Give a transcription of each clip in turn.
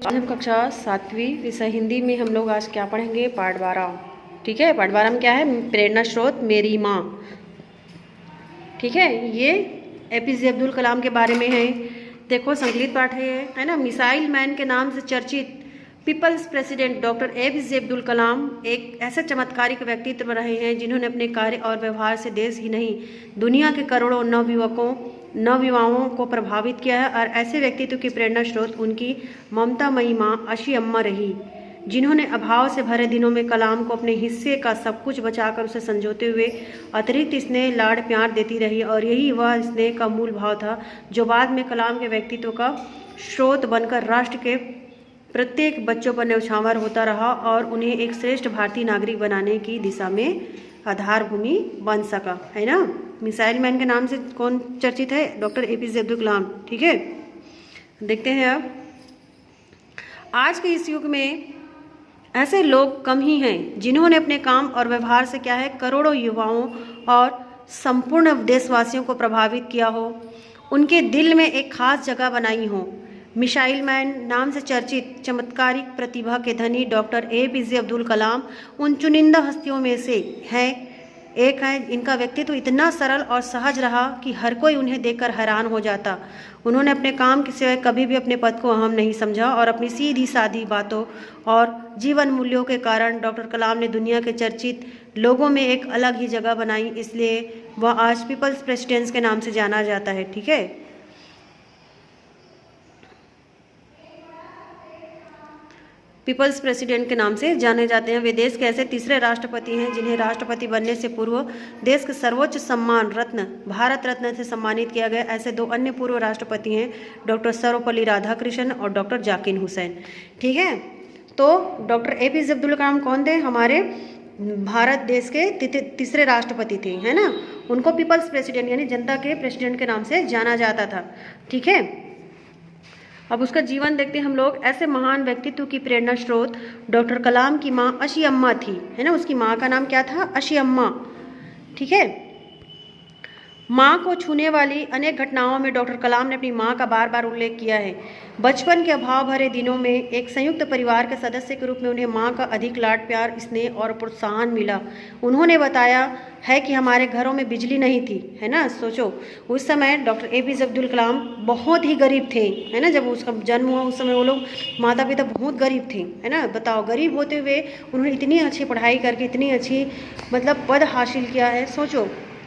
आज हम कक्षा 7वीं विषय हिंदी में हम लोग आज क्या पढ़ेंगे, पाठ 12। ठीक है, पाठ 12 में क्या है, प्रेरणा स्रोत मेरी माँ। ठीक है, ये एपीजे अब्दुल कलाम के बारे में है। देखो संकलित पाठ है ना। मिसाइल मैन के नाम से चर्चित people's president doctor APJ Abdul Kalam एक ऐसे चमत्कारिक व्यक्तित्व रहे हैं जिन्होंने अपने कार्य और व्यवहार से देश ही नहीं दुनिया के करोड़ों नवयुवाओं को प्रभावित किया है। और ऐसे व्यक्तित्व की प्रेरणा स्रोत उनकी ममतामयी माँ अशी अम्मा रही, जिन्होंने अभाव से भरे दिनों में कलाम को अपने हिस्से का सब कुछ बचाकर उसे संजोते हुए अतिरिक्त स्नेह लाड़ प्यार देती रही। और यही वह स्नेह का मूल भाव था जो बाद में कलाम के व्यक्तित्व का स्रोत बनकर राष्ट्र के प्रत्येक बच्चों पर न्यौछावर होता रहा और उन्हें एक श्रेष्ठ भारतीय नागरिक बनाने की दिशा में आधार भूमि बन सका, है ना। मिसाइल मैन के नाम से कौन चर्चित है, डॉक्टर एपीजे अब्दुल कलाम। ठीक है, देखते हैं अब। आज के इस युग में ऐसे लोग कम ही हैं जिन्होंने अपने काम और व्यवहार से क्या है, करोड़ों युवाओं और संपूर्ण देशवासियों को प्रभावित किया हो, उनके दिल में एक खास जगह बनाई हो। मिसाइल मैन नाम से चर्चित चमत्कारिक प्रतिभा के धनी डॉक्टर एपीजे अब्दुल कलाम उन चुनिंदा हस्तियों में से एक है। इनका व्यक्तित्व इतना सरल और सहज रहा कि हर कोई उन्हें देखकर हैरान हो जाता। उन्होंने अपने काम के सिवाय कभी भी अपने पद को अहम नहीं समझा और अपनी सीधी सादी बातों और जीवन मूल्यों के कारण डॉक्टर कलाम ने दुनिया के चर्चित लोगों में एक अलग ही जगह बनाई। इसलिए वह आज पीपल्स प्रेसिडेंट्स के नाम से जाना जाता है। ठीक है, पीपल्स प्रेसिडेंट के नाम से जाने जाते हैं। वे देश के ऐसे तीसरे राष्ट्रपति हैं जिन्हें राष्ट्रपति बनने से पूर्व देश के सर्वोच्च सम्मान रत्न भारत रत्न से सम्मानित किया गया। ऐसे दो अन्य पूर्व राष्ट्रपति हैं, डॉक्टर सर्वपल्ली राधाकृष्णन और डॉक्टर जाकिर हुसैन। ठीक है, तो डॉक्टर एपीजे अब्दुल कलाम कौन थे, हमारे भारत देश के तीसरे राष्ट्रपति थे, है ना। उनको पीपल्स प्रेसिडेंट यानी जनता के प्रेसिडेंट के नाम से जाना जाता था। ठीक है, अब उसका जीवन देखते हैं हम लोग। ऐसे महान व्यक्तित्व की प्रेरणा स्रोत डॉक्टर कलाम की माँ अशी अम्मा थी, है ना। उसकी माँ का नाम क्या था, अशी अम्मा। ठीक है, माँ को छूने वाली अनेक घटनाओं में डॉक्टर कलाम ने अपनी माँ का बार बार उल्लेख किया है। बचपन के अभाव भरे दिनों में एक संयुक्त परिवार के सदस्य के रूप में उन्हें माँ का अधिक लाड प्यार, स्नेह और प्रोत्साहन मिला। उन्होंने बताया है कि हमारे घरों में बिजली नहीं थी, है ना। सोचो उस समय डॉक्टर एपीजे अब्दुल कलाम बहुत ही गरीब थे, है ना। जब उसका जन्म हुआ उस समय वो लोग माता पिता बहुत गरीब थे, है ना। बताओ, गरीब होते हुए उन्होंने इतनी अच्छी पढ़ाई करके इतनी अच्छी मतलब पद हासिल किया है, सोचो।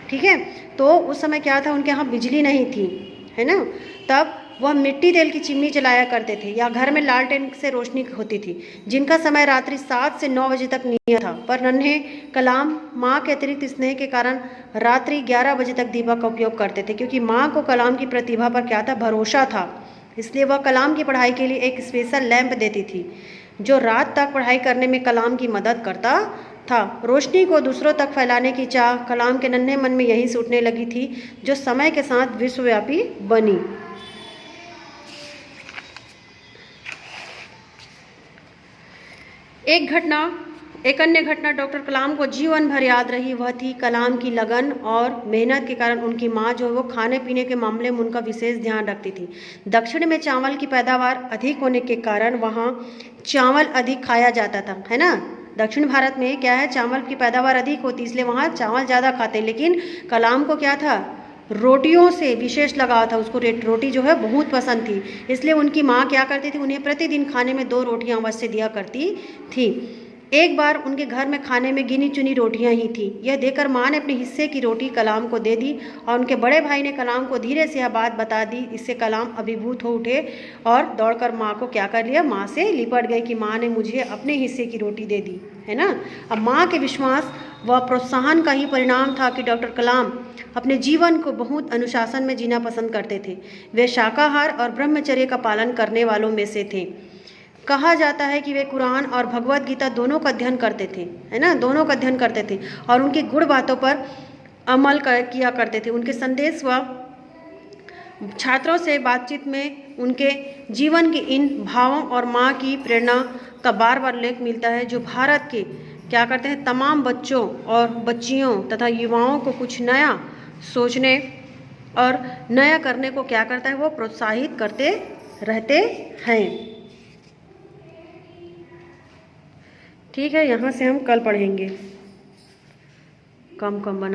ठीक है, तो उस समय क्या था, उनके यहाँ बिजली नहीं थी, है ना। तब वह मिट्टी तेल की चिमनी जलाया करते थे या घर में लालटेन से रोशनी होती थी, जिनका समय रात्रि 7 से 9 बजे तक नियत था। पर नन्हे कलाम माँ के अतिरिक्त स्नेह के कारण रात्रि 11 बजे तक दीपक का उपयोग करते थे, क्योंकि माँ को कलाम की प्रतिभा पर क्या था, भरोसा था। इसलिए वह कलाम की पढ़ाई के लिए एक स्पेशल लैंप देती थी जो रात तक पढ़ाई करने में कलाम की मदद करता था। रोशनी को दूसरों तक फैलाने की चाह कलाम के नन्हे मन में यही छूटने लगी थी, जो समय के साथ विश्वव्यापी बनी। एक अन्य घटना डॉक्टर कलाम को जीवन भर याद रही। वह थी कलाम की लगन और मेहनत के कारण उनकी माँ जो है वो खाने पीने के मामले में उनका विशेष ध्यान रखती थी। दक्षिण में चावल की पैदावार अधिक होने के कारण वहाँ चावल अधिक खाया जाता था, है ना। दक्षिण भारत में क्या है, चावल की पैदावार अधिक होती, इसलिए वहाँ चावल ज़्यादा खाते। लेकिन कलाम को क्या था, रोटियों से विशेष लगाव था। उसको रोटी जो है बहुत पसंद थी, इसलिए उनकी माँ क्या करती थी, उन्हें प्रतिदिन खाने में 2 रोटियां अवश्य दिया करती थी। एक बार उनके घर में खाने में गिनी चुनी रोटियां ही थी। यह देखकर माँ ने अपने हिस्से की रोटी कलाम को दे दी और उनके बड़े भाई ने कलाम को धीरे से यह बात बता दी। इससे कलाम अभिभूत हो उठे और दौड़कर माँ को क्या कर लिया, माँ से लिपट गए कि माँ ने मुझे अपने हिस्से की रोटी दे दी, है ना। अब माँ के विश्वास व प्रोत्साहन का ही परिणाम था कि डॉक्टर कलाम अपने जीवन को बहुत अनुशासन में जीना पसंद करते थे। वे शाकाहार और ब्रह्मचर्य का पालन करने वालों में से थे। कहा जाता है कि वे कुरान और भगवत गीता दोनों का अध्ययन करते थे, है ना, दोनों का अध्ययन करते थे और उनकी गुण बातों पर अमल किया करते थे। उनके संदेश व छात्रों से बातचीत में उनके जीवन के इन भावों और माँ की प्रेरणा का बार बार उल्लेख मिलता है, जो भारत के क्या करते हैं, तमाम बच्चों और बच्चियों तथा युवाओं को कुछ नया सोचने और नया करने को क्या करता है, वो प्रोत्साहित करते रहते हैं। ठीक है, यहाँ से हम कल पढ़ेंगे। कम कम बना